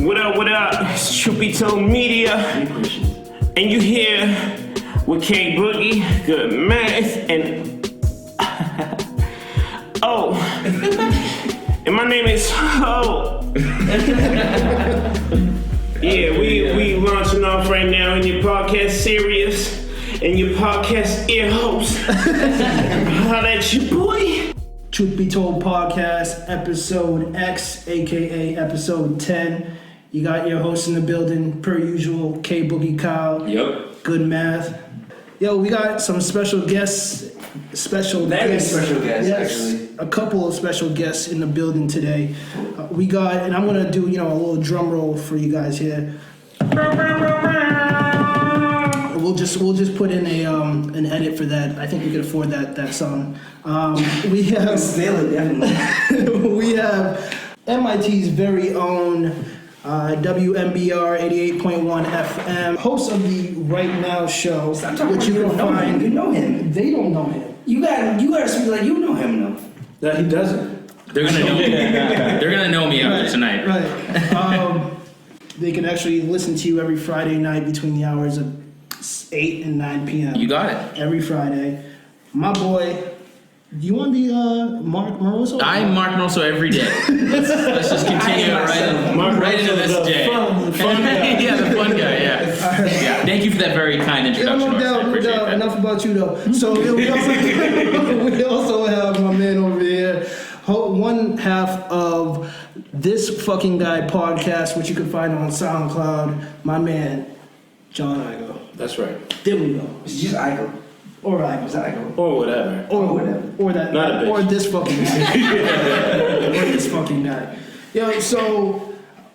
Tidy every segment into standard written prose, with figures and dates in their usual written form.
What up? It's Truth Be Told Media. And you here with K Boogie, Good Math, and oh, and my name is Yeah, we launching off right now in your podcast series and your podcast ear host. How that you, boy? Truth Be Told Podcast, episode X, aka episode 10. You got your host in the building, per usual, K Boogie Kyle. Yep. Good Math. Yo, we got some special guests. Very special guests, yes, actually. A couple of special guests in the building today. We got, and I'm gonna do, a little drum roll for you guys here. We'll just put in an edit for that. I think we can afford that song. We have we have MIT's very own WMBR 88.1 FM, host of the Right Now show, which you can find. You know him. They don't know him. You gotta speak like you know him though. That he doesn't. They're gonna know me. They're gonna know me after tonight. Right. They can actually listen to you every Friday night between the hours of 8 and 9 p.m. You got it. Every Friday. My boy, do you want to be Mark Moroso? I'm Mark Moroso every day. Let's just continue right into this day. Fun guy. Yeah, the fun guy, yeah. Thank you for that very kind introduction. No doubt. That. Enough about you though. So we also have my man over here, one half of This Fucking Guy podcast, which you can find on SoundCloud. My man, John Igo. That's right. There we go. It's just Igo. Or Igo. It's Igo. Or whatever. Or whatever. Or that. Not a bitch. Or this fucking guy. Or this fucking guy. Yo, so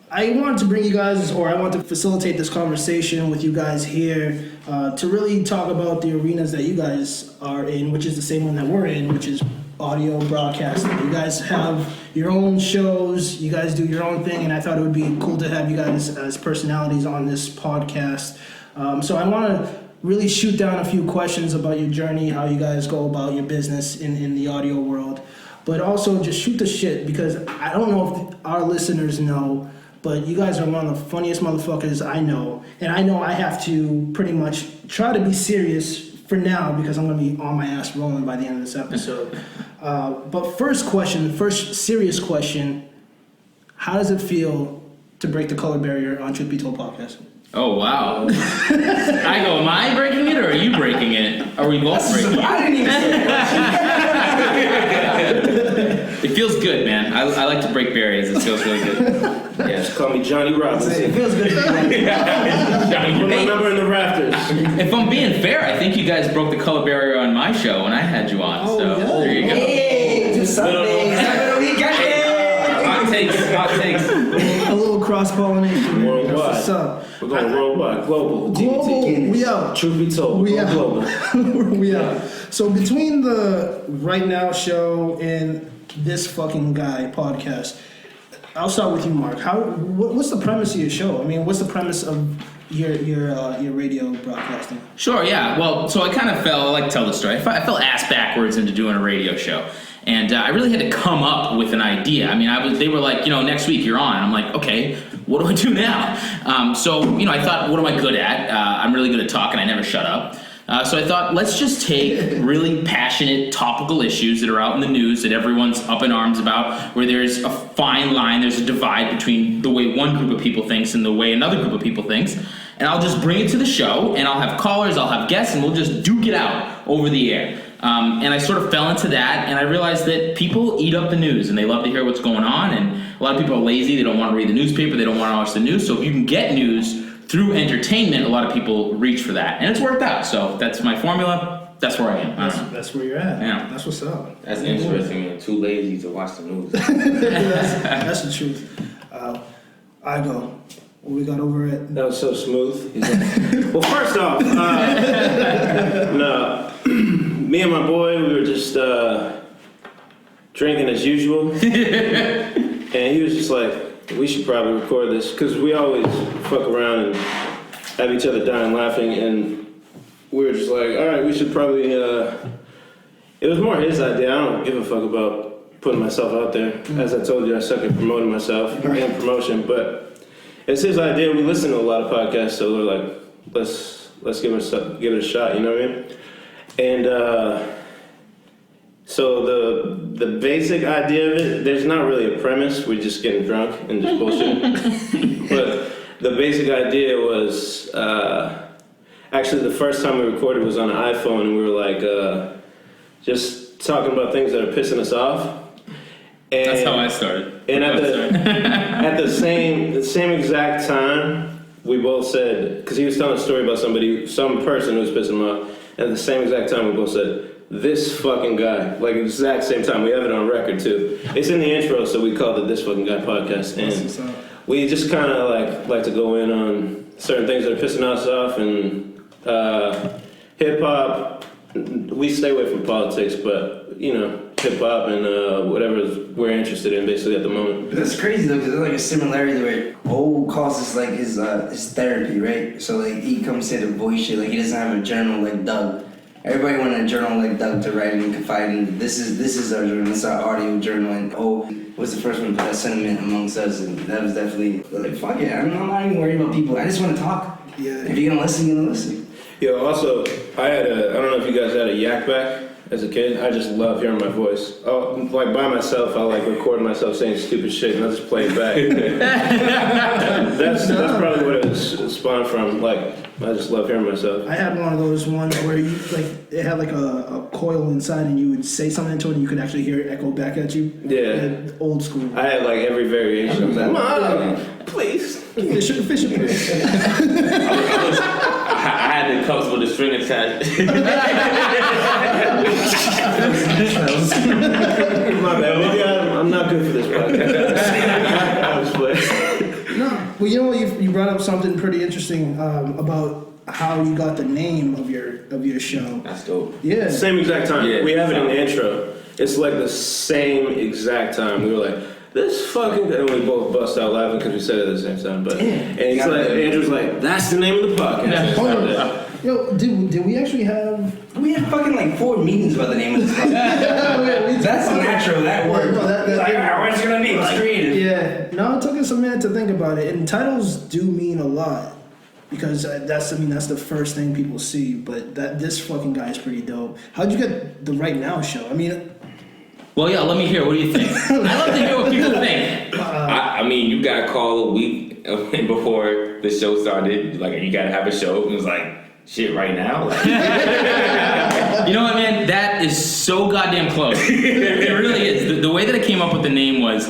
I wanted to bring you guys, or I want to facilitate this conversation with you guys here to really talk about the arenas that you guys are in, which is the same one that we're in, which is audio broadcasting. You guys have your own shows, you guys do your own thing, and I thought it would be cool to have you guys as personalities on this podcast. So I want to really shoot down a few questions about your journey, how you guys go about your business in the audio world, but also just shoot the shit, because I don't know if our listeners know, but you guys are one of the funniest motherfuckers I know, and I know I have to pretty much try to be serious for now, because I'm going to be on my ass rolling by the end of this episode. But first serious question, how does it feel to break the color barrier on Truth Be Told podcast? Oh, wow. I go, am I breaking it or are you breaking it? Are we both breaking it? I didn't even say that. It feels good, man. I like to break barriers. It feels really good. Yeah, just call me Johnny Robinson. It feels good. Put my number in the rafters. If I'm being fair, I think you guys broke the color barrier on my show when I had you on. Oh, so yeah. there you go. Hey, just something. Hot takes. A little cross-pollination. Worldwide. That's what's up. We're going worldwide, global. Global, we out. Truth be told, We we're out. global. We out. So between the Right Now show and This Fucking Guy podcast, I'll start with you, Mark. What's the premise of your show? I mean, what's the premise of your radio broadcasting? Sure, yeah. Well, so I like to tell the story. I fell ass backwards into doing a radio show. And I really had to come up with an idea. I mean, they were like, next week you're on. I'm like, okay, what do I do now? So I thought, what am I good at? I'm really good at talking. I never shut up. So I thought, let's just take really passionate, topical issues that are out in the news that everyone's up in arms about, where there's a fine line, there's a divide between the way one group of people thinks and the way another group of people thinks. And I'll just bring it to the show, and I'll have callers, I'll have guests, and we'll just duke it out over the air. And I sort of fell into that, and I realized that people eat up the news, and they love to hear what's going on, and a lot of people are lazy, they don't want to read the newspaper, they don't want to watch the news, so if you can get news through entertainment, a lot of people reach for that, and it's worked out, so that's my formula, that's where I am. That's where you're at. Yeah. That's what's up. That's interesting, man. Too lazy to watch the news. That's the truth. I go. What we got over it? That was so smooth. Well, first off, me and my boy, we were just drinking as usual, and he was just like, we should probably record this, because we always fuck around and have each other dying laughing, and we were just like, all right, we should probably, it was more his idea. I don't give a fuck about putting myself out there. As I told you, I suck at promoting myself and promotion, but it's his idea. We listen to a lot of podcasts, so we're like, let's give it a shot. You know what I mean? And so the basic idea of it, there's not really a premise. We're just getting drunk and just bullshit. But the basic idea was actually the first time we recorded was on an iPhone, and we were like just talking about things that are pissing us off. And, That's how I started. And at the same exact time, we both said, because he was telling a story about some person who was pissing him off. And at the same exact time, we both said, "This fucking guy," like exact same time. We have it on record too. It's in the intro, so we called it "This Fucking Guy" podcast, and we just kind of like to go in on certain things that are pissing us off, and hip hop. We stay away from politics, but hip hop and whatever we're interested in basically at the moment. That's crazy though, because there's like a similarity where O calls this like his therapy, right? So like he comes here to voice shit, like he doesn't have a journal like Doug. Everybody wanted a journal like Doug to write and confide in. This is our journal. It's our audio journal, and O was the first one to put that sentiment amongst us, and that was definitely like fuck it. I'm not even worried about people. I just want to talk. Yeah. If you're gonna listen, you're gonna listen. Yo, also, I don't know if you guys had a yak back as a kid. I just love hearing my voice. Oh, like by myself, I'll like record myself saying stupid shit and I'll just play it back. that's probably what it spawned from. Like, I just love hearing myself. I had one of those ones where you it had like a coil inside, and you would say something to it, and you could actually hear it echo back at you. Yeah. Old school. I had like every variation of that. Mom, please. Fish. I had the cups with the string attached. My bad. Maybe I'm not good for this podcast. I was playing. No, well, you know what? You brought up something pretty interesting about how you got the name of your show. That's dope. Yeah. Same exact time. Yeah. We have it in the intro. It's like the same exact time. We were like, "This fucking," and we both bust out laughing because we said it at the same time. But and he's like, Andrew's like, "That's the name of the podcast." Hold on. Yo, did we actually have? We had fucking like 4 meetings about the name of this podcast. That's natural. That worked. No, that like, what's it gonna be? It's creative. Yeah. No, it took us a minute to think about it, and titles do mean a lot because that's the first thing people see. But this fucking guy is pretty dope. How'd you get the Right Now show? I mean. Well, yeah, let me hear. What do you think? I love to hear what people think. I mean, you got called a week before the show started. Like, you gotta have a show. It was like, shit, right now? Like, You know what, man? That is so goddamn close. It really is. The way that I came up with the name was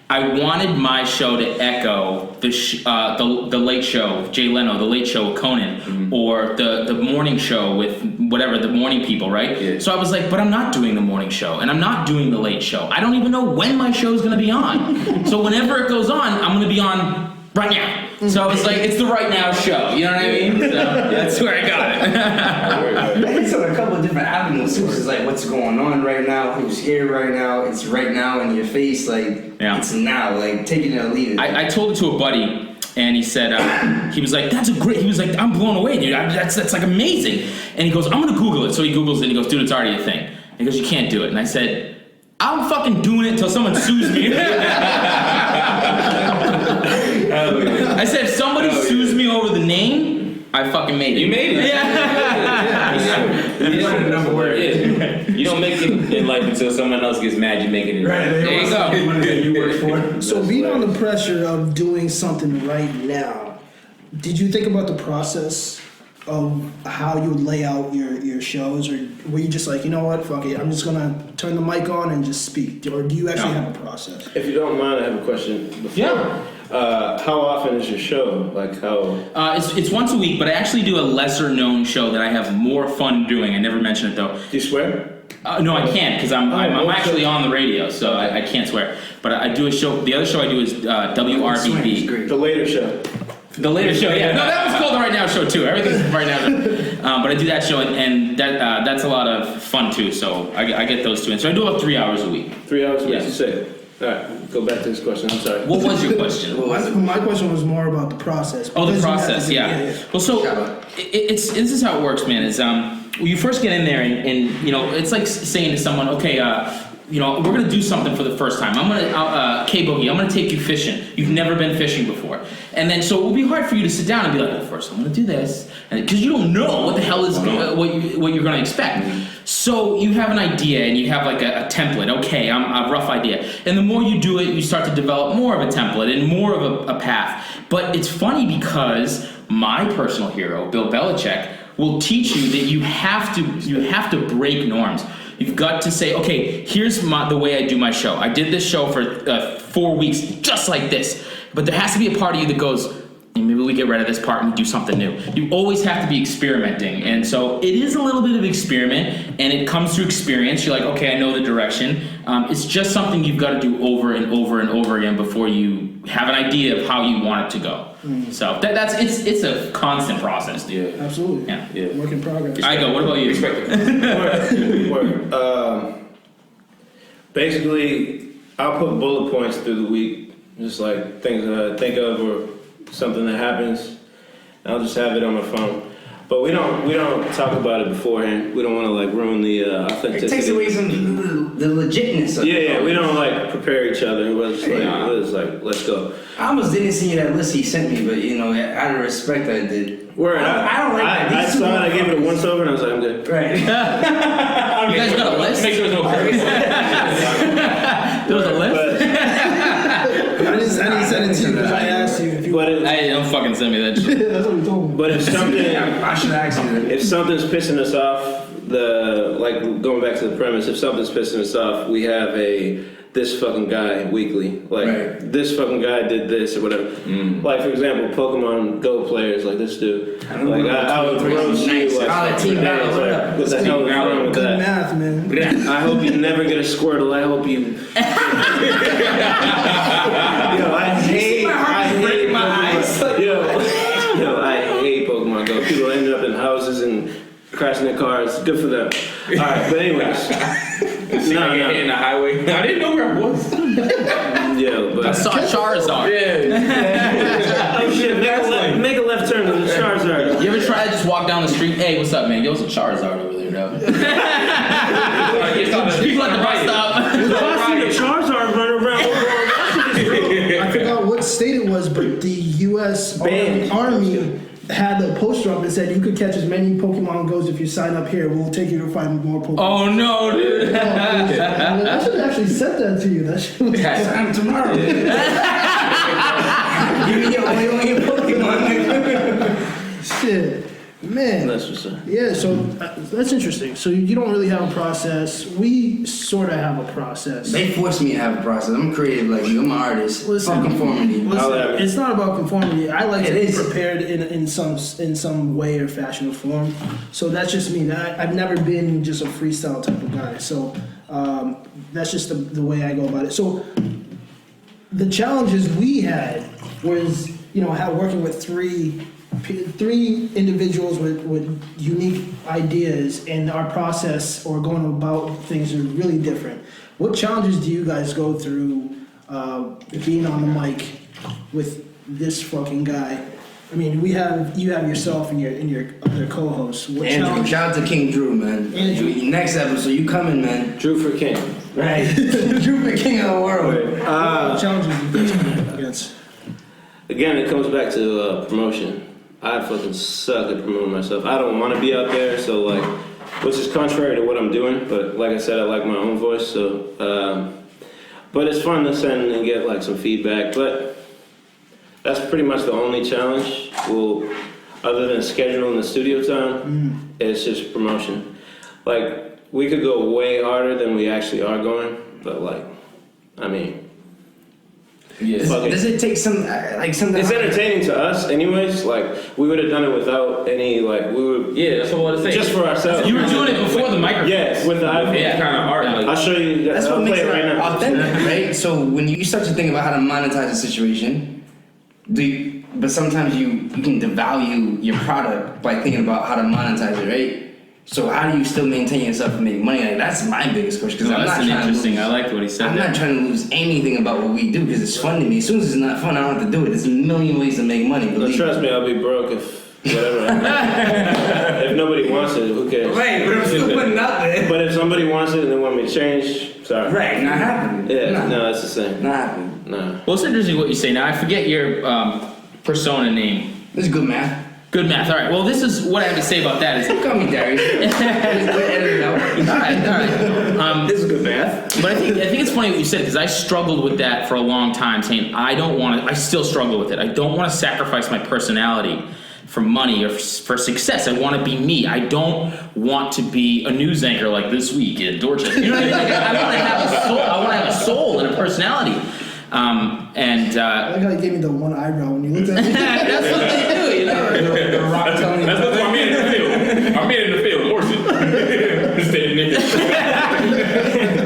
I wanted my show to echo the Late Show with Jay Leno, the Late Show with Conan, or the morning show with whatever, the morning people, right? Yeah. So I was like, but I'm not doing the morning show, and I'm not doing the late show. I don't even know when my show's going to be on. So whenever it goes on, I'm going to be on right now. So I was like, it's the Right Now show. You know what I mean? So that's where I got it. It's on a couple of different avenues. So it's like what's going on right now, who's here right now. It's right now in your face. Like it's now. Like take it or leave it. I told it to a buddy, and he said he was like, "That's a great." He was like, "I'm blown away, dude. That's like amazing." And he goes, "I'm gonna Google it." So he Googles it. And he goes, "Dude, it's already a thing." And he goes, "You can't do it." And I said, "I'm fucking doing it until someone sues me." I said, if somebody sues me over the name, I fucking made it. you made it. Yeah. You don't know where it is. You don't make it in life until someone else gets mad. You make it in life. There you go. You work for. So being on the pressure of doing something right now, did you think about the process of how you would lay out your shows, or were you just like, you know what, fuck it, I'm just gonna turn the mic on and just speak, or do you actually have a process? If you don't mind, I have a question. Before. Yeah. How often is your show? Like how? It's once a week, but I actually do a lesser known show that I have more fun doing. I never mention it though. Do you swear? No, I can't because I'm actually on the radio, so I can't swear. But I do a show. The other show I do is WRBB. The later show. The later show, yeah. No, that was called the Right Now show too. Everything's Right Now. But I do that show, and that's a lot of fun too. So I get those two in. So I do about 3 hours a week. 3 hours. What Yeah. you say? All right, go back to this question. I'm sorry. What was your question? My question was more about the process. Oh, the Because you have to process, do- yeah. Well, so this is how it works, man. Is when you first get in there, and you know, it's like saying to someone, okay, we're gonna do something for the first time. I'm gonna, Boogie, I'm gonna take you fishing. You've never been fishing before, and then so it will be hard for you to sit down and be like, well, first I'm gonna do this, because you don't know what the hell is what you're gonna expect. So you have an idea and you have like a template. Okay, I'm a rough idea, and the more you do it, you start to develop more of a template and more of a path. But it's funny because my personal hero, Bill Belichick, will teach you that you have to break norms. You've got to say, okay, here's the way I do my show. I did this show for 4 weeks just like this. But there has to be a part of you that goes, maybe we get rid of this part and we do something new. You always have to be experimenting. And so it is a little bit of experiment, and it comes through experience. You're like, okay, I know the direction. It's just something you've got to do over and over and over again before you have an idea of how you want it to go. So it's a constant process, dude. Absolutely. Yeah. Work in progress. I go, what about you? Work. Basically, I'll put bullet points through the week, just like things that I think of or something that happens. I'll just have it on my phone. But we don't talk about it beforehand. We don't want to like ruin the authenticity. It takes away some the legitness of it. Yeah, we don't like prepare each other. It was like, let's go. I almost didn't see that list he sent me, but out of respect, I did. Word. I don't like that. I saw it. I gave it a once over, and I was like, I'm good. Right. You guys got a list? Make sure there's no purpose. There was a list? I didn't send it to you because I asked you if you. Hey, don't fucking send me that shit. That's what we told me. But if something, I should ask you that. if something's pissing us off, going back to the premise, if something's pissing us off, we have this fucking guy weekly. Like, Right. this fucking guy did this or whatever. Like, for example, Pokemon Go players like this dude. I would roast you. Like, that team battle, what up? what the hell is wrong with Good that? math, man. I hope you never get a Squirtle. I hope you. I hate Pokemon Go. People ended up in houses and crashing their cars. Good for them. All right, but anyways. See, I get hit in the highway. I didn't know where I was. Yeah, but I saw Charizard. oh shit! Make a left turn to the Charizard. You ever try to just walk down the street? Hey, what's up, man? Yo, there's a Charizard over there, though. People at the bus stop. I see the Charizard running around. I forgot what state it was, but the U.S. Army had a poster up that said you could catch as many Pokemon Go's if you sign up here. We'll take you to find more Pokemon. Oh no, dude. I should have actually sent that to you. That shit was Time tomorrow. Give me your only Pokemon. shit. Man. That's what's up. Yeah, so that's interesting. So you don't really have a process. We sort of have a process. They force me to have a process. I'm creative like you. I'm an artist. Listen, Fuck conformity. Listen, it's not about conformity. I like to It be is. prepared in some way or fashion or form. So that's just me. I've never been just a freestyle type of guy. So that's just the way I go about it. So the challenges we had was working with three individuals with unique ideas, and our process or going about things are really different. What challenges do you guys go through being on the mic with this fucking guy? I mean, you have yourself and your other co-hosts. What Andrew, challenge? shout out to King Drew, man. Andrew. Next episode, you coming, man. Drew for King. Right. Drew the king of the world. What challenges do you guys come against? Again, it comes back to promotion. I fucking suck at promoting myself. I don't want to be out there, so like, which is contrary to what I'm doing. But like I said, I like my own voice, so. But it's fun to send and get like some feedback. But that's pretty much the only challenge. Well, other than scheduling the studio time, it's just promotion. Like, we could go way harder than we actually are going, but like, I mean. Yeah. Does it take something? It's entertaining to us, anyways. Like, we would have done it without any, like, we would. Yeah, that's what I wanted to say. Just for ourselves. You were doing it before the microphone. Yes, with the iPhone. Yeah. kind of art. Like, I'll show you. That's I'll what play makes it right it now. authentic, right? So when you start to think about how to monetize a situation, but sometimes you can devalue your product by thinking about how to monetize it, right? So how do you still maintain yourself and make money? Like, that's my biggest question. Because I'm That's not an trying interesting. to I lose, liked what he said I'm there. not trying to lose anything about what we do because it's fun to me. As soon as it's not fun, I don't have to do it. There's a million ways to make money. But Believe trust me, I'll be broke if whatever. If nobody wants it, who cares? Right, but I'm still putting it out there. But if somebody wants it and they want me to change, Sorry. Right, not happening. Yeah, no, that's the same. Not happening. No. Well, it's interesting what you say. Now, I forget your persona name. This is good math. Good math. All right. Well, this is what I have to say about that. Is Call me Darius. Edit it out. all right. This is good math. But I think it's funny what you said, because I struggled with that for a long time, saying I still struggle with it. I don't want to sacrifice my personality for money or for success. I want to be me. I don't want to be a news anchor like This Week in Dorchester. You know what I mean? Like, I want to have a soul. I want to have a soul and a personality. I like how you gave me the one eyebrow when you looked at me. That's what they do, you know. The Rock telling you. That's what I'm in the field. I'm in the field, horses. Stay nigga.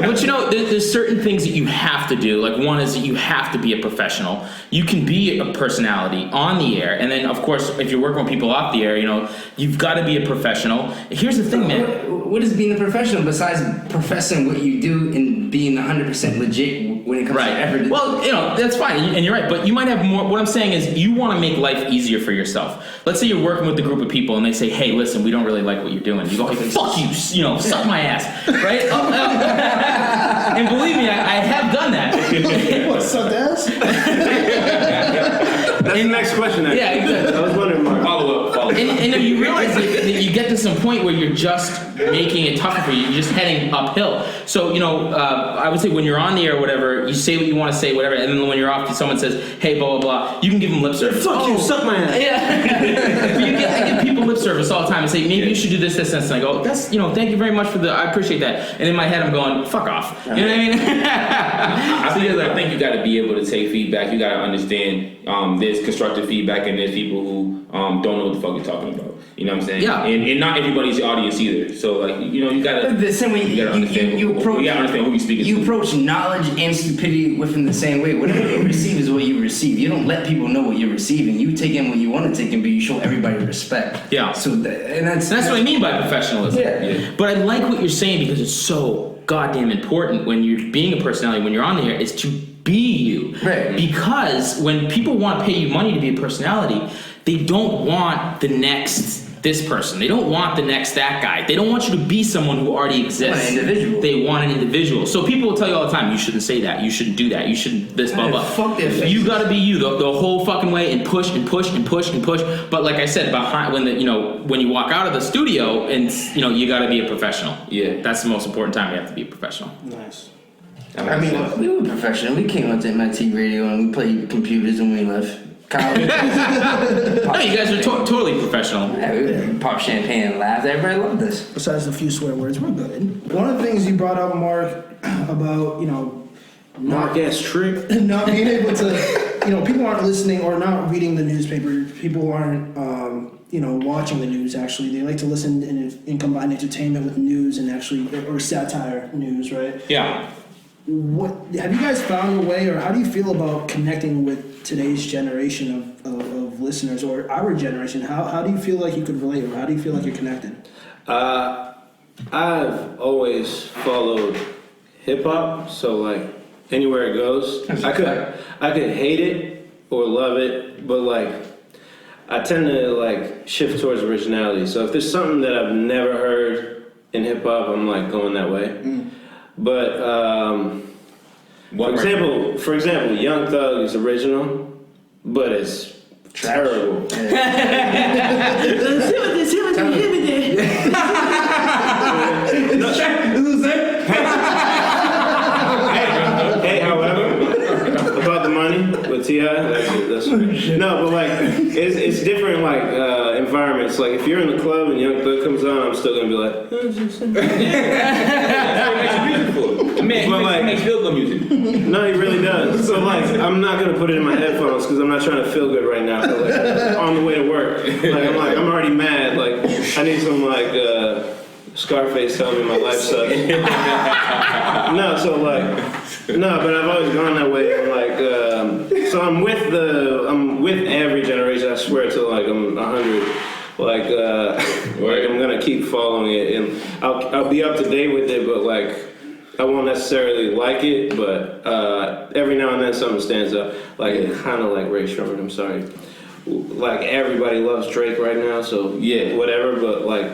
But you know, there's certain things that you have to do. Like, one is that you have to be a professional. You can be a personality on the air, and then of course, if you're working with people off the air, you know, you've got to be a professional. Here's the thing, man. What is being a professional besides professing what you do and being 100% legit when it comes to effort? Well, you know, that's fine, and you're right, but you might have more. What I'm saying is, you want to make life easier for yourself. Let's say you're working with a group of people and they say, hey, listen, we don't really like what you're doing. You go, hey, fuck you know, suck my ass, right? And believe me, I have done that. What, sucked ass? That's the next question, actually. Yeah, exactly. I was wondering, Mark. Follow up. And then you realize that you get to some point where you're just making it tougher for you. You're just heading uphill. So, you know, I would say when you're on the air or whatever, you say what you want to say, whatever, and then when you're off, someone says, hey, blah, blah, blah, you can give them lip service. Fuck you, suck my ass. Yeah. I give people lip service all the time and say, maybe you should do this, this, and I go, that's, you know, thank you very much for I appreciate that. And in my head, I'm going, fuck off. You know what I mean? I think you got to be able to take feedback. You got to understand there's constructive feedback and there's people who don't know what the fuck you're talking about. You know what I'm saying? Yeah. And not everybody's your audience either. So like, you know, you gotta. The same way you gotta understand. you approach. You gotta understand who you're speaking to. You approach knowledge and stupidity within the same way. Whatever you receive is what you receive. You don't let people know what you're receiving. You take in what you want to take in, but you show everybody respect. Yeah. So that's what I mean by professionalism. Yeah. But I like what you're saying, because it's so goddamn important when you're being a personality, when you're on the air, is to be you. Right. Because when people want to pay you money to be a personality, they don't want the next this person. They don't want the next that guy. They don't want you to be someone who already exists. An individual. They want an individual. So people will tell you all the time, you shouldn't say that, you shouldn't do that, you shouldn't this, blah, blah. Fuck their faces. You gotta be you the whole fucking way, and push and push and push and push. But like I said, when you walk out of the studio, and you know, you gotta be a professional. Yeah. That's the most important time. You have to be a professional. Nice. I mean, we were professional. We came out to MIT radio and we played computers when we left college. No, you guys are totally professional. Yeah, we pop champagne and laughed. Everybody loved us. Besides a few swear words, we're good. One of the things you brought up, Mark, about, you know, Mark-ass trick. not being able to, you know, people aren't listening or not reading the newspaper. People aren't, you know, watching the news, actually. They like to listen and combine entertainment with news and actually, or satire news, right? Yeah. What have you guys found a way, or how do you feel about connecting with today's generation of listeners, or our generation? How do you feel like you could relate, or how do you feel like you're connected? I've always followed hip hop, so like anywhere it goes, I could hate it or love it, but like I tend to like shift towards originality. So if there's something that I've never heard in hip hop, I'm like going that way. But for example, Young Thug is original, but it's terrible. Hey, however, about the money with T.I., that's no, but like it's different like environments. Like if you're in the club and Young Thug comes on, I'm still gonna be like, He makes feel good music. no, he really does. So like, I'm not gonna put it in my headphones because I'm not trying to feel good right now. But, like, on the way to work, I'm already mad. Like I need some like Scarface telling me my life sucks. But I've always gone that way. I'm like, so I'm with every generation. I swear till like I'm 100. Like I'm gonna keep following it, and I'll be up to date with it, but like I won't necessarily like it, but every now and then something stands up. Like kind of like Ray Sherman. I'm sorry. Like everybody loves Drake right now, so yeah, whatever. But like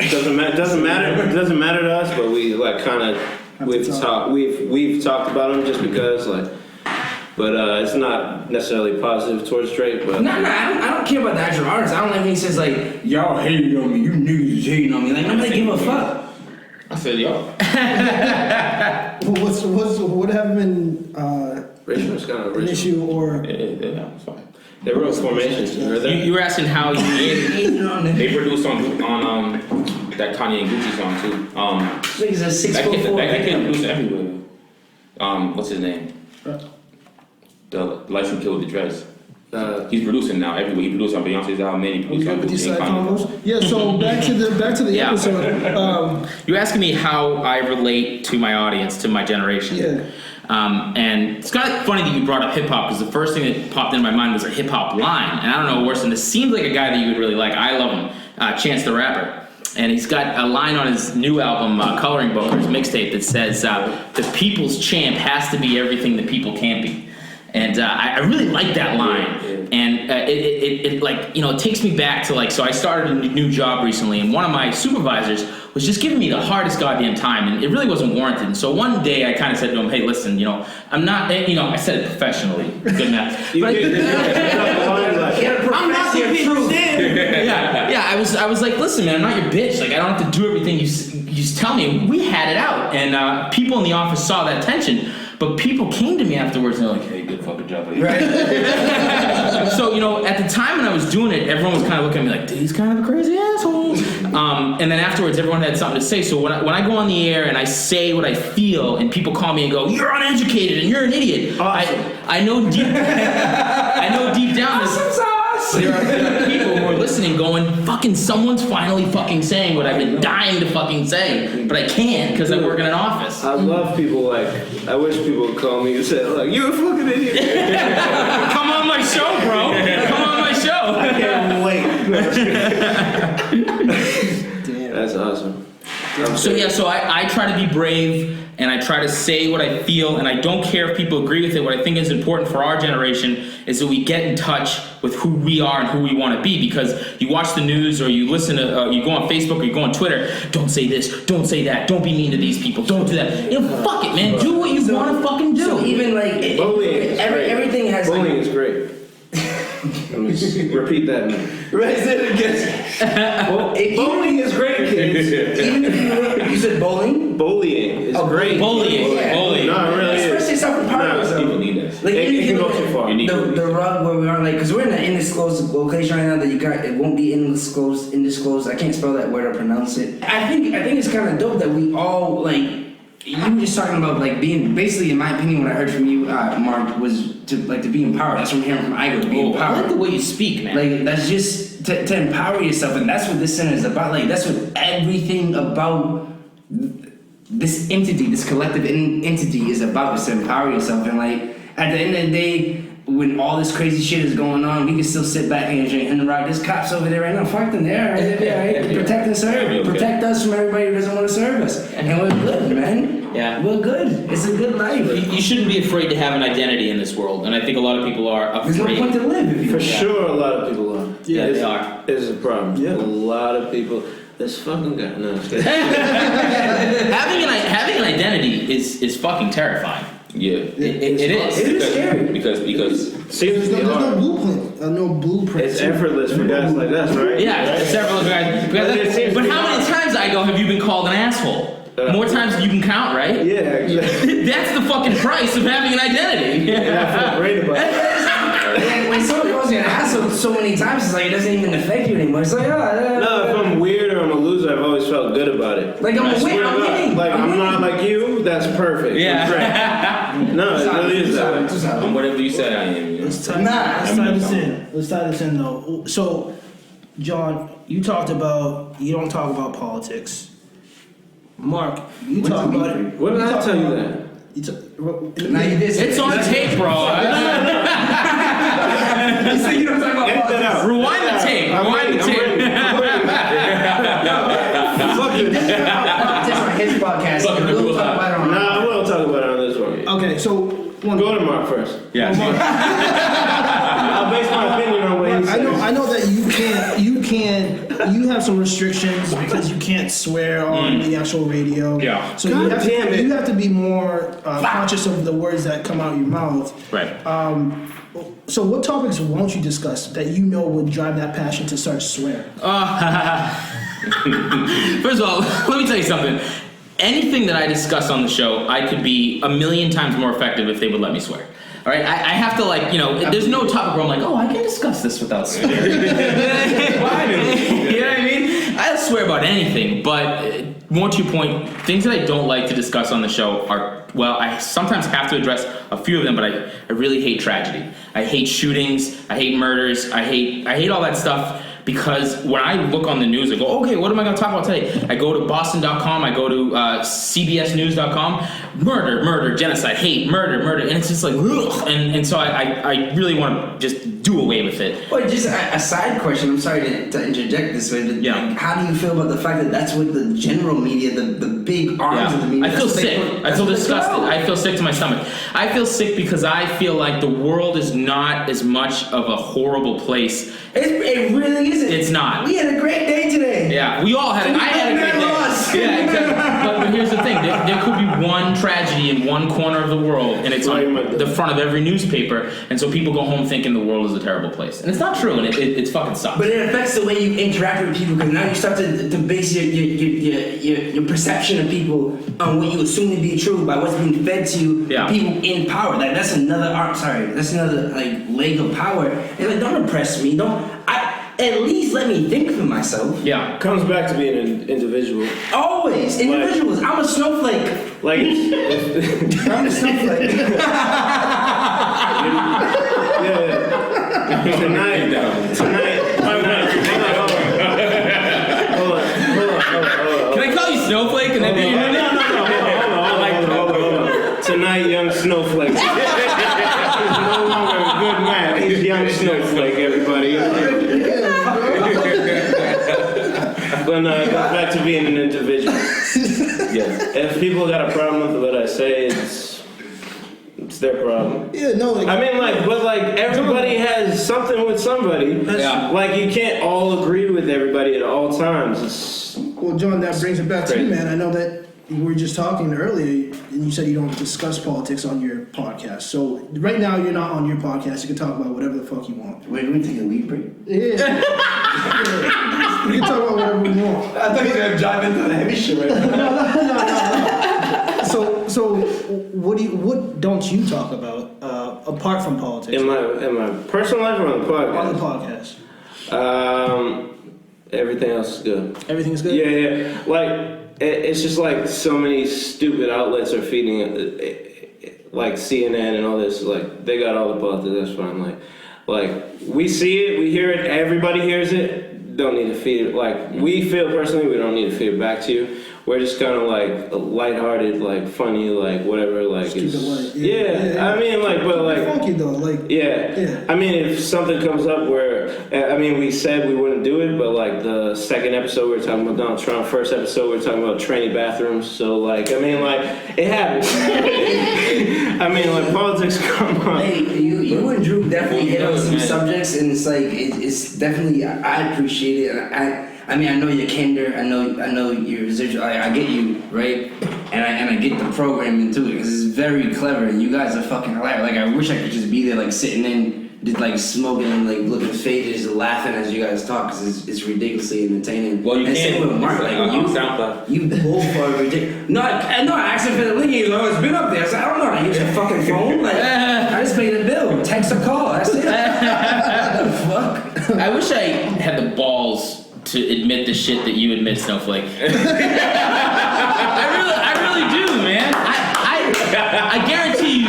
it doesn't matter to us. But we like kind of We've talked about him just because, like, but it's not necessarily positive towards Drake. But No, I don't care about the actual artist. I don't like when he says like, y'all hating on me, you niggas is hating on me. Like nobody give a fuck. I said y'all. What have been Richmond's kind of an issue or? Yeah, it's fine. They wrote formations. You were asking how They produced on that Kanye and Gucci song too. Niggas a 6'4". That kid produced everywhere. What's his name? The light skin kid with the dress. He's producing now everywhere. He produced on Beyonce's album. He produced on Gucci and Kanye. Yeah. So back to the Yeah. episode. You're asking me how I relate to my audience, to my generation. Yeah. And it's kind of funny that you brought up hip hop because the first thing that popped into my mind was a hip hop line, and I don't know worse than this seems like a guy that you would really like. I love him, Chance the Rapper. And he's got a line on his new album, Coloring Book, or his mixtape, that says, "The people's champ has to be everything the people can't be." And I really like that line. And it like, you know, it takes me back to like, so I started a new job recently, and one of my supervisors was just giving me the hardest goddamn time, and it really wasn't warranted. And so one day I kind of said to him, "Hey, listen, you know, I'm not, you know," I said it professionally, good enough. But I'm not the bitch. Yeah. I was like, listen, man, I'm not your bitch. Like, I don't have to do everything you just tell me. We had it out, and people in the office saw that tension. But people came to me afterwards and they're like, "Hey, good fucking job." Right. So, you know, at the time when I was doing it, everyone was kind of looking at me like, "Dude, he's kind of a crazy asshole." And then afterwards, everyone had something to say. So when I go on the air and I say what I feel, and people call me and go, "You're uneducated and you're an idiot," awesome. I know deep down there are people who are listening going, "Fucking someone's finally fucking saying what I've been dying to fucking say, but I can't because I work in an office." I love people like, I wish people would call me and say, like, "You're a fucking idiot." Come on my show, bro. Come on my show. I can't wait. Damn. That's awesome. So I try to be brave, and I try to say what I feel, and I don't care if people agree with it. What I think is important for our generation is that we get in touch with who we are and who we want to be, because you watch the news or you listen to, you go on Facebook or you go on Twitter, "Don't say this, don't say that, don't be mean to these people, don't do that." You know, fuck it, man. Do what you want to fucking do. So even like everything has bullying like, is great. Let me repeat that, man. Right, say it again. Bullying is great, kids. Even if you said bowling? Bullying is great. Bullying. Bullying. No, it really Express is. yourself in power. People need that. Like It can go too far. The rug where we are, like, because we're in an undisclosed location right now that you got, it won't be undisclosed. I can't spell that word or pronounce it. I think it's kind of dope that we all, like, you were just talking about, like, being, basically, in my opinion, what I heard from you, Mark, was to be empowered. That's what I'm hearing from Igor, to be I empowered. like the way you speak, man. Like, that's just to empower yourself, and that's what this center is about. Like, that's what everything about this entity, this collective entity is about, is to empower yourself. And, like, at the end of the day, when all this crazy shit is going on, we can still sit back and drink and rock. There's cops over there right now. Fuck them, they're right. Protect and serve. Protect us from everybody who doesn't want to serve us. And we're good, man. Yeah. We're good. It's a good life. You shouldn't be afraid to have an identity in this world, and I think a lot of people are afraid. There's no point to live if you For don't. sure, a lot of people are. Yeah, they are. It's a problem. Yeah. A lot of people. This fucking guy. No, it's good. having an identity is fucking terrifying. Yeah. It is. It is scary. Because Seems to There's be no hard. blueprint. It's effortless for guys like us, right? Yeah, several guys. But how many times, I go, have you been called an asshole? More times than you can count, right? Yeah, exactly. That's the fucking price of having an identity. And I feel great about it. When someone calls you an asshole so many times, it's like it doesn't even affect you anymore. It's like, No, if I'm weird or I'm a loser, I've always felt good about it. Like, I'm I a swear win- to I'm God. winning. Like, I'm I'm winning. not like you, that's perfect. Yeah. It's great. No, it really is that way. whatever you said, I am. You know? Let's tie this in though. So, John, you don't talk about politics. Mark, you talk about it. When did I tell you that? Now you did say It's on tape, bro. You say you don't talk about Edit that politics. out. Rewind the tape. Rewind the tape. Fuck this. Politics on his podcast. Fucking We'll Google talk about it on Nah, I won't talk about it on this one. Okay, so Go to Mark first. Yeah. I'll base my opinion on what he says. I know that you have some restrictions because you can't swear on the actual radio. Yeah. So God damn it. you have to be more conscious of the words that come out of your mouth. Right. So what topics won't you discuss that you know would drive that passion to start swearing? First of all, let me tell you something. Anything that I discuss on the show, I could be 1,000,000 times more effective if they would let me swear. All right, I have to there's no topic where I'm like, oh, I can discuss this without swearing. You know what I mean? I'll swear about anything, but more to your point, things that I don't like to discuss on the show are, well, I sometimes have to address a few of them, but I really hate tragedy. I hate shootings, I hate murders, I hate all that stuff. Because when I look on the news, I go, okay, what am I going to talk about today? I go to Boston.com, I go to CBSNews.com, murder, genocide, hate, murder, and it's just like, ugh. And so I really want to just do away with it. Well, just a side question. I'm sorry to interject this way, but Yeah. how do you feel about the fact that that's what the general media, the big arms of the media? I feel sick. I feel disgusted. I feel sick to my stomach. I feel sick because I feel like the world is not as much of a horrible place. It really isn't. It's not. We had a great day today. Yeah, we all had. I had a great day. Yeah, exactly. But here's the thing: there could be one tragedy in one corner of the world, and it's on the front of every newspaper, and so people go home thinking the world is a terrible place, and it's not true, and it fucking sucks. But it affects the way you interact with people, because now you start to base your perception of people on what you assume to be true by what's being fed to you. Yeah. People in power. Like that's another leg of power. And like, don't oppress me. At least let me think for myself. Yeah. Comes back to being an individual. Always. Individuals. I'm a snowflake. Like, I'm a snowflake. yeah. Tonight. Hold on. Can I call you Snowflake? And then Hold on. Tonight, young Snowflake. He's no longer a good man. He's young Snowflake, everybody. But no, it goes back to being an individual. Yeah. If people got a problem with what I say, it's their problem. Yeah, no. I mean, everybody has something with somebody. Yeah. Like, you can't all agree with everybody at all times. Well, John, that brings it back to you, man. I know that we were just talking earlier, and you said you don't discuss politics on your podcast. So right now, you're not on your podcast. You can talk about whatever the fuck you want. Wait, we take a weed break? Yeah. We can talk about whatever we want. I thought you were gonna drive into the heavy shit right now. No. So what don't you talk about apart from politics? In my personal life or on the podcast? On the podcast. Everything else is good. Everything's good? Yeah. Like, it's just like so many stupid outlets are feeding it, like CNN and all this. Like, they got all the politics, that's fine. Like we see it, we hear it, everybody hears it. Don't need to feed it. Like, we feel personally, we don't need to feed it back to you. We're just kind of like lighthearted, like funny, like whatever, like Stupid it's light. yeah. I mean, like, but like funky though, like yeah. I mean, if something comes up where we said we wouldn't do it, but like the second episode we were talking about Donald Trump, first episode we were talking about tranny bathrooms. So like, I mean, like it happens. I mean, like politics come up. Hey, you and Drew definitely hit on some subjects, and it's like it's definitely I appreciate it. I mean, I know your candor. I know your residual. I get you, right? And I get the programming too, because it's very clever. And you guys are fucking hilarious. Like, I wish I could just be there, like sitting in, just like smoking and like looking faded, just laughing as you guys talk, because it's ridiculously entertaining. Well, you and can. same with Mark. Like you both are ridiculous. No, I asked him for the link. He's like, oh, it's been up there. I said, I don't know how to use a fucking phone. Like, I just paid the bill. Text or call. That's it. What the fuck? I wish I had the balls to admit the shit that you admit, Snowflake. I really do, man. I guarantee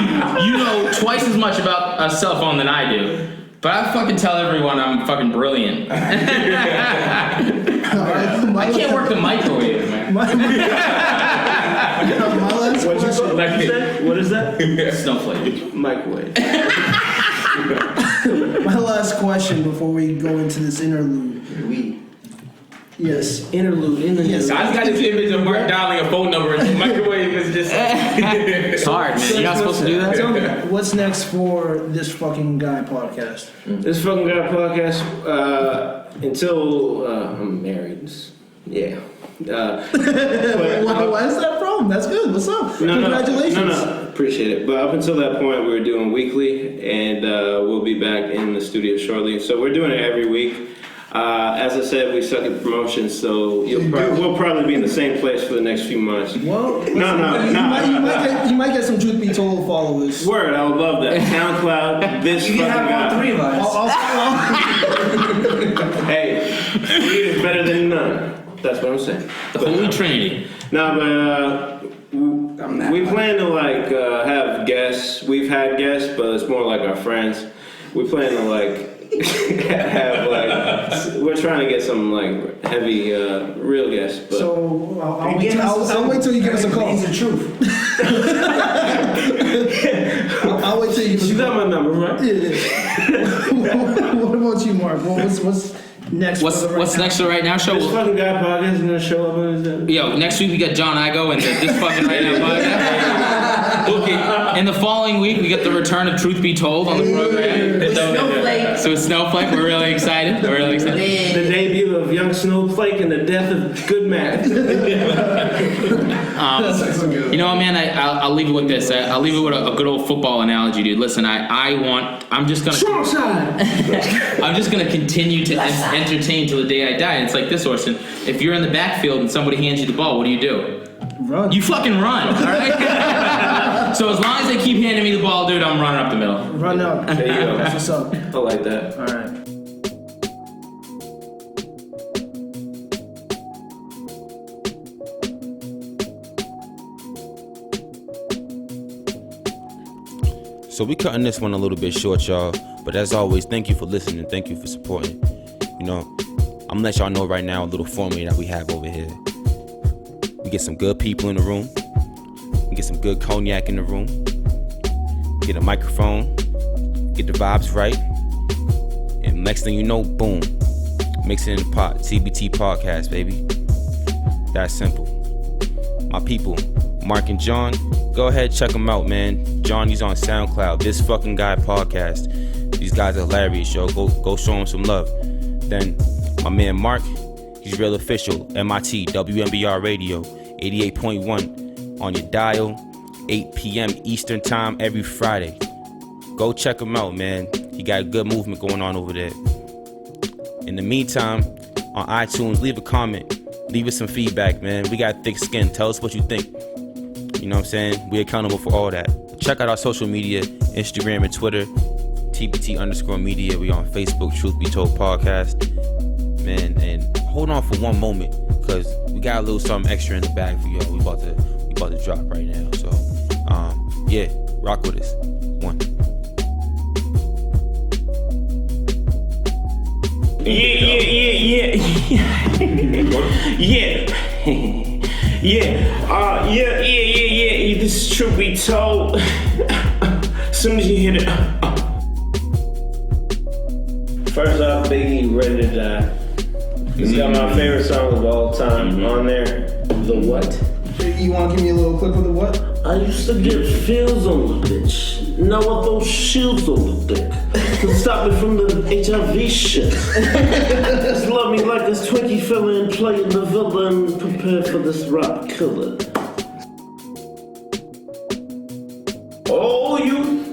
you know twice as much about a cell phone than I do. But I fucking tell everyone I'm fucking brilliant. I can't work the microwave, man. My last question. What is that? Snowflake. Microwave. My last question before we go into this interlude. Yes, interlude. I just got this image of Mark dialing a phone number and the microwave is just. It's hard, man. You're not supposed to do that? Tell me, what's next for this fucking guy podcast? This fucking guy podcast, until I'm married. Yeah. Why is that from? That's good. What's up? Congratulations. No, appreciate it. But up until that point, we were doing weekly, and we'll be back in the studio shortly. So we're doing it every week. As I said, we suck at promotion, so we'll probably be in the same place for the next few months. Well, No. You might get some Truth Be Told followers. Word, I would love that. SoundCloud, this You can fucking have all guy. three of us. Hey, three is better than none. That's what I'm saying. The Holy Trinity. No, but we plan to have guests. We've had guests, but it's more like our friends. We plan to have we're trying to get some heavy real guests. But So I'll wait till you give us a call. It's the truth. I'll wait till you give us a you call. got my number, right? Yeah. What about you, Mark? What's next? What's next for Right Now show? This fucking guy podcast is gonna show up on his. Yo, next week we got John Igo and this fucking Right Now podcast. Okay, and the following week we get the return of Truth Be Told on the program. Snowflake. So it's Snowflake. We're really excited. The debut of Young Snowflake and the death of Good Math. You know what, man? I'll leave it with this. I'll leave it with a good old football analogy, dude. Listen, I'm just gonna continue to entertain till the day I die. And it's like this, Orson. If you're in the backfield and somebody hands you the ball, what do? Run. You fucking run, all right? So as long as they keep handing me the ball, dude, I'm running up the middle. Run up. There you go. That's what's up. I like that. All right. So we cutting this one a little bit short, y'all. But as always, thank you for listening. Thank you for supporting. You know, I'm gonna let y'all know right now a little formula that we have over here. We get some good people in the room. We get some good cognac in the room. Get a microphone. Get the vibes right. And next thing you know, boom. Mix it in the pot. TBT podcast, baby. That's simple. My people, Mark and John, go ahead, check them out, man. John, he's on SoundCloud. This fucking guy podcast. These guys are hilarious, yo. Go show them some love. Then my man Mark, he's real official. MIT WMBR Radio 88.1 on your dial, 8 p.m. Eastern time every Friday. Go check him out, man. He got a good movement going on over there. In the meantime, on iTunes, leave a comment. Leave us some feedback, man. We got thick skin. Tell us what you think. You know what I'm saying? We're accountable for all that. Check out our social media, Instagram and Twitter, TBT_media. We on Facebook, Truth Be Told Podcast. Man, and hold on for one moment, because we got a little something extra in the bag for y'all. We about to drop right now. So, yeah, rock with us. One. Yeah. This is Truth Be Told. As soon as you hit it. First off, Boogie, Ready to Die. He's got my favorite song of all time on there. The What? You want to give me a little clip of the what? I used to get feels on the bitch. Now I throw shields on the dick to stop me from the HIV shit. Just love me like this Twinkie fella and playing the villain. Prepare for this rap killer. Oh, you.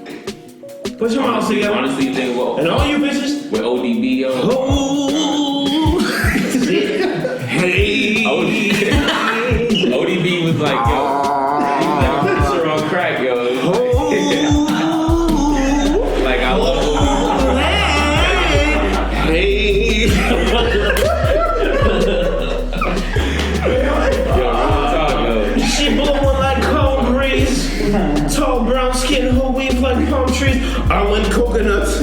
Put your mouth together. Honestly, you think And all you bitches. with ODB, yo. Oh. Hey. ODB was like, yo. He was like a producer on crack, yo. Like, I love Hey. Yo, real talk, yo. She blowing like cold breeze. Tall brown skin, who weave like palm trees. I went coconuts.